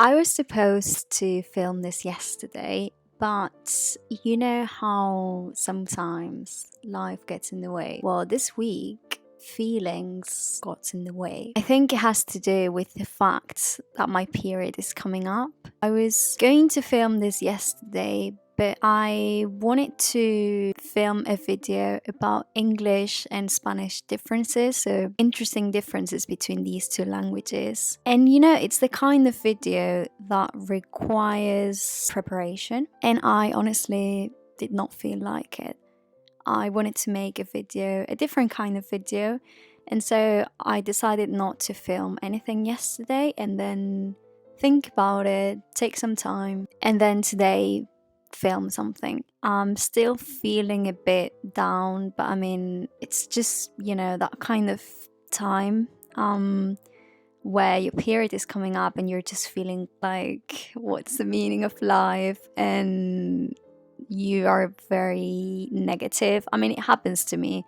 I was supposed to film this yesterday, but you know how sometimes life gets in the way? Well, this week, feelings got in the way. I think it has to do with the fact that my period is coming up. I was going to film this yesterday, but I wanted to film a video about English and Spanish differences, so interesting differences between these two languages. And it's the kind of video that requires preparation, and I honestly did not feel like it. I wanted to make a different kind of video, and so I decided not to film anything yesterday and then think about it, take some time, and then today film something. I'm still feeling a bit down, but I mean, it's just, that kind of time where your period is coming up and you're just feeling like, what's the meaning of life? And you are very negative. I mean, it happens to me,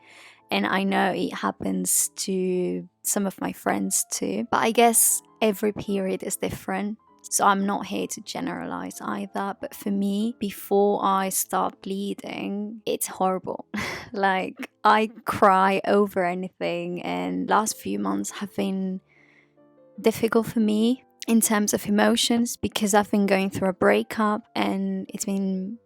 and I know it happens to some of my friends too, but I guess every period is different. So I'm not here to generalize either, but for me, before I start bleeding, it's horrible. Like, I cry over anything, and last few months have been difficult for me in terms of emotions because I've been going through a breakup, and it's been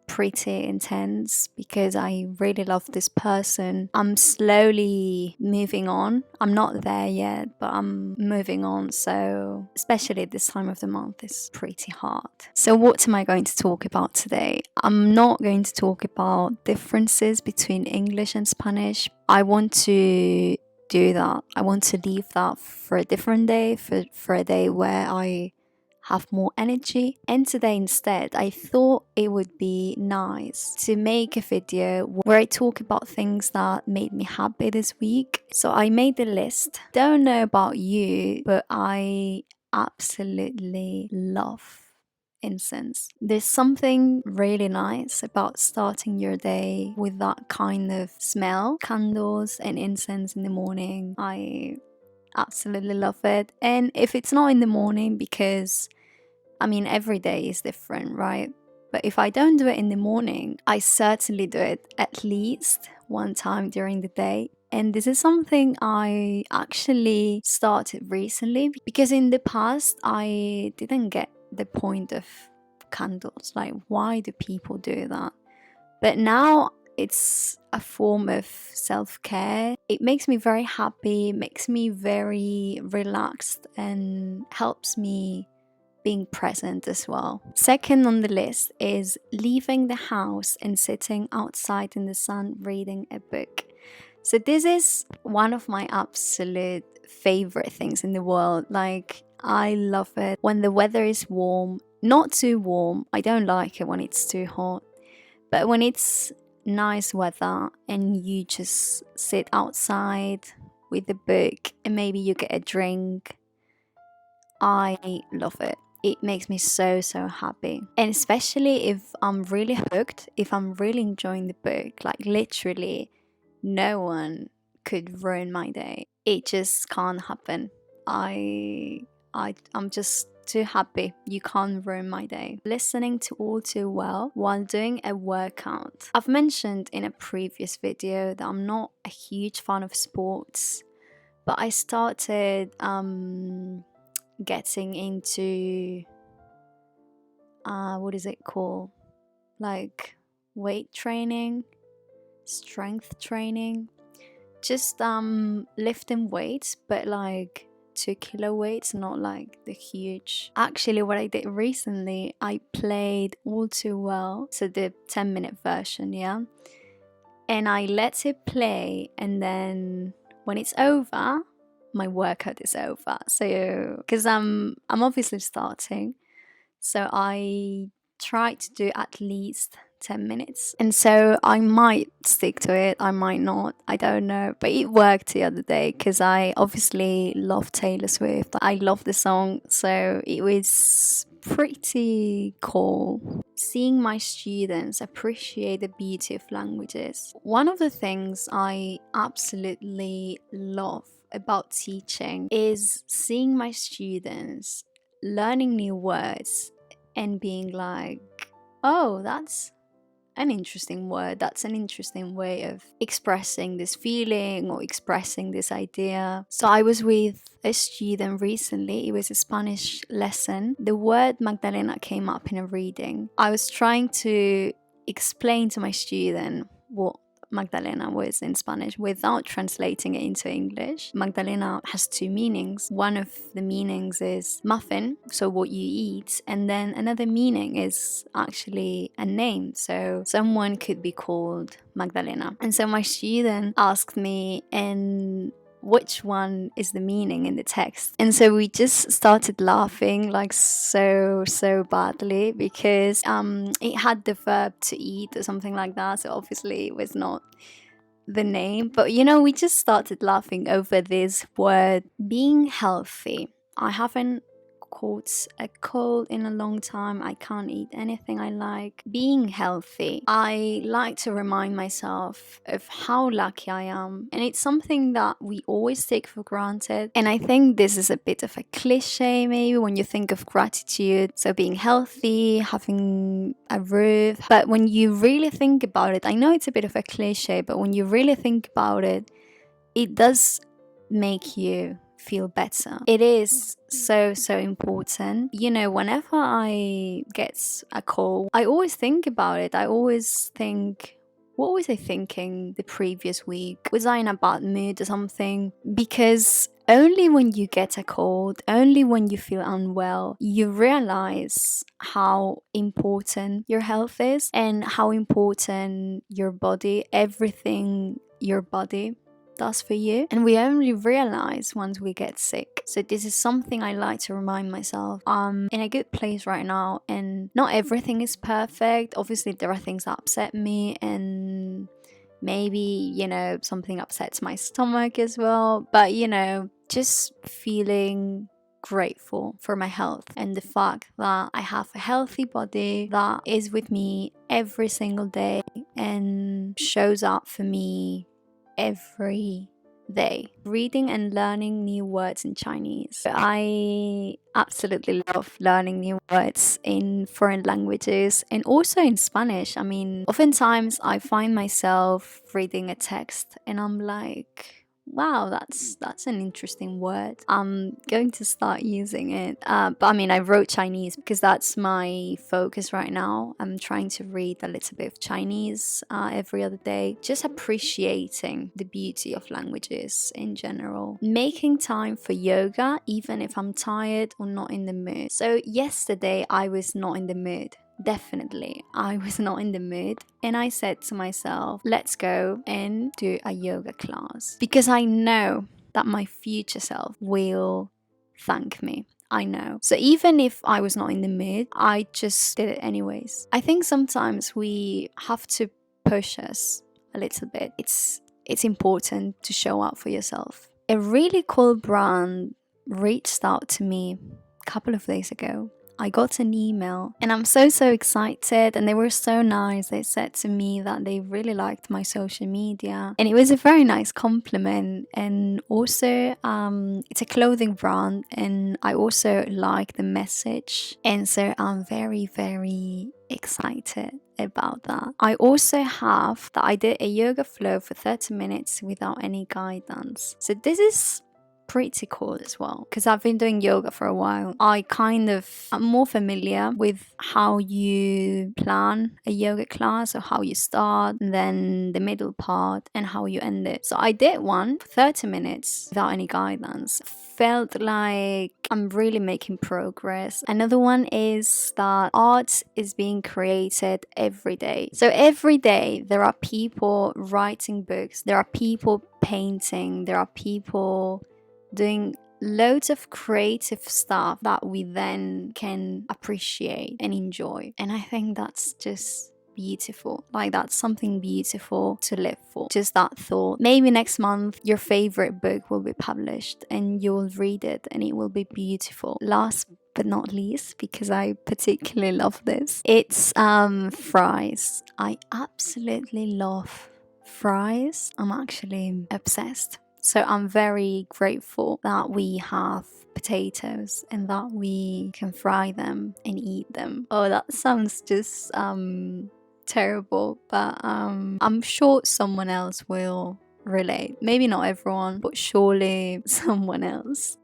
pretty intense because I really love this person. I'm slowly moving on. I'm not there yet, but I'm moving on. So especially this time of the month is pretty hard. So what am I going to talk about today? I'm not going to talk about differences between English and Spanish. I want to do that. I want to leave that for a different day, for a day where I have more energy. And today instead, I thought it would be nice to make a video where I talk about things that made me happy this week. So I made the list. Don't know about you, but I absolutely love incense. There's something really nice about starting your day with that kind of smell. Candles and incense in the morning. I absolutely love it. And if it's not in the morning, because I mean, every day is different, right? But if I don't do it in the morning, I certainly do it at least one time during the day. And this is something I actually started recently because in the past I didn't get the point of candles. Like, why do people do that? But now it's a form of self-care. It makes me very happy, makes me very relaxed, and helps me being present as well. Second on the list is leaving the house and sitting outside in the sun reading a book. So this is one of my absolute favorite things in the world. Like, I love it when the weather is warm, not too warm. I don't like it when it's too hot. But when it's nice weather and you just sit outside with the book and maybe you get a drink, I love it. It makes me so happy. And especially if I'm really hooked, if I'm really enjoying the book, like literally no one could ruin my day. It just can't happen. I'm just too happy. You can't ruin my day. Listening to All Too Well while doing a workout. I've mentioned in a previous video that I'm not a huge fan of sports, but I started getting into what is it called, like weight training, strength training, just lifting weights, but like 2-kilo weights, not like the huge. Actually, what I did recently, I played All Too Well, so the 10-minute version, yeah, and I let it play, and then when it's over, my workout is over. So because I'm obviously starting, so I try to do at least 10 minutes, and so I might stick to it, I might not, I don't know, but it worked the other day because I obviously love Taylor Swift. I love the song, so it was pretty cool seeing my students appreciate the beauty of languages. One of the things I absolutely love about teaching is seeing my students learning new words and being like, oh, that's an interesting word, that's an interesting way of expressing this feeling or expressing this idea. So I was with a student recently. It was a Spanish lesson. The word Magdalena came up in a reading. I was trying to explain to my student what Magdalena was in Spanish without translating it into English. Magdalena has two meanings. One of the meanings is muffin, so what you eat, and then another meaning is actually a name. So someone could be called Magdalena. And so my student asked me, and which one is the meaning in the text? And so we just started laughing like so badly because it had the verb to eat or something like that, so obviously it was not the name. But we just started laughing over this word. Being healthy. I haven't caught a cold in a long time. I can't eat anything I like. Being healthy. I like to remind myself of how lucky I am, and it's something that we always take for granted. And I think this is a bit of a cliche maybe when you think of gratitude. So being healthy, having a roof. But when you really think about it, I know it's a bit of a cliche, but when you really think about it, it does make you feel better. It is so important. Whenever I get a call, I always think about it. I always think, what was I thinking the previous week? Was I in a bad mood or something? Because only when you get a cold, only when you feel unwell, you realize how important your health is and how important your body, everything your body does for you. And we only realize once we get sick. So this is something I like to remind myself. I'm in a good place right now, and not everything is perfect. Obviously there are things that upset me, and maybe something upsets my stomach as well, but just feeling grateful for my health and the fact that I have a healthy body that is with me every single day and shows up for me every day. Reading and learning new words in Chinese. I absolutely love learning new words in foreign languages and also in Spanish. I mean, oftentimes I find myself reading a text and I'm like, wow, that's an interesting word. I'm going to start using it. But I mean, I wrote Chinese because that's my focus right now. I'm trying to read a little bit of Chinese every other day. Just appreciating the beauty of languages in general. Making time for yoga, even if I'm tired or not in the mood. So yesterday I was not in the mood. Definitely, I was not in the mood, and I said to myself, let's go and do a yoga class, because I know that my future self will thank me. I know. So even if I was not in the mood, I just did it anyways. I think sometimes we have to push us a little bit. It's important to show up for yourself. A really cool brand reached out to me a couple of days ago. I got an email and I'm so excited, and they were so nice. They said to me that they really liked my social media, and it was a very nice compliment. And also it's a clothing brand, and I also like the message, and so I'm very excited about that. I also have that I did a yoga flow for 30 minutes without any guidance. So this is pretty cool as well, because I've been doing yoga for a while. I'm more familiar with how you plan a yoga class, or how you start, and then the middle part, and how you end it. So I did one for 30 minutes without any guidance. Felt like I'm really making progress. Another one is that art is being created every day. So every day there are people writing books, there are people painting, there are people doing loads of creative stuff that we then can appreciate and enjoy. And I think that's just beautiful. Like, that's something beautiful to live for. Just that thought. Maybe next month your favorite book will be published and you'll read it and it will be beautiful. Last but not least, because I particularly love this, it's fries. I absolutely love fries. I'm actually obsessed. So I'm very grateful that we have potatoes and that we can fry them and eat them. Oh, that sounds just terrible, but I'm sure someone else will relate. Maybe not everyone, but surely someone else.